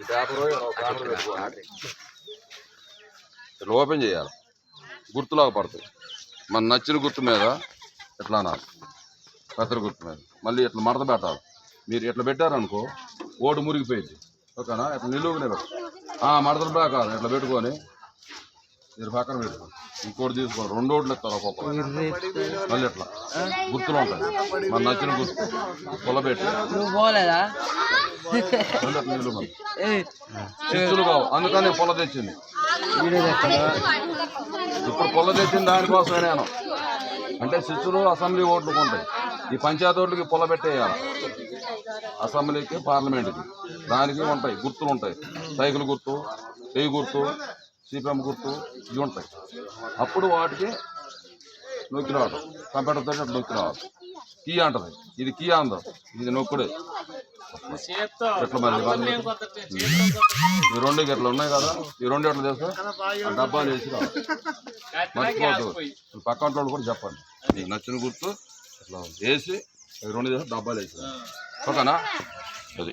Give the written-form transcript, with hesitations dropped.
ఈ పేపర్ పెట్టుకోండి, ఇట్లా ఓపెన్ చేయాలి, గుర్తులాగా పడుతుంది. మన నచ్చిన గుర్తు మీద ఎట్లా అనాలి, కత్తెర గుర్తు మీద మళ్ళీ ఇట్లా మడత పెట్టాలి. మీరు ఇట్లా పెట్టారనుకో ఓటు మురిగిపోయింది, ఓకేనా? ఇట్లా నిలువునే మడతలు కాదు, ఇట్లా పెట్టుకొని మీరు పక్కన పెట్టుకోండి. ఇంకోటి తీసుకోండి, 2 ఓట్లు ఇస్తారు ఒక్కొక్కరు. మళ్ళీ ఇట్లా గుర్తులు ఉంటాయి, మన నచ్చిన గుర్తు పొలబెట్టి నిలువు చిచ్చులు కావు, అందుకని పొల తెచ్చింది. ఇప్పుడు పొల తెచ్చింది దానికోసమే నేను, అంటే చిచ్చులు అసెంబ్లీ ఓట్లకు ఉంటాయి. ఈ పంచాయతీ ఓట్లకి పొల పెట్టేయాలి, అసెంబ్లీకి పార్లమెంట్కి దానికి ఉంటాయి గుర్తులు ఉంటాయి. సైకిల్ గుర్తు, ఏ గుర్తు, సిపిఎం గుర్తు ఇవి ఉంటాయి. అప్పుడు వాటికి నొక్కి రావడం, కంప్యూటర్ తోటి అట్లా నొక్కి రావాలి. కీ అంటది, ఇది కీ అంద, ఇది నొక్కుడే. ఎట్లా మరి ఈ 2 ఇట్లా ఉన్నాయి కదా, ఈ 2 ఎట్లా చేస్తే డబ్బాలు వేసి రావాలి. మర్చిపోవద్దు, పక్క వాళ్ళు కూడా చెప్పండి, మీకు నచ్చిన గుర్తు ఇట్లా వేసి 2 చేస్తే డబ్బాలు వేసి, ఓకేనా? అది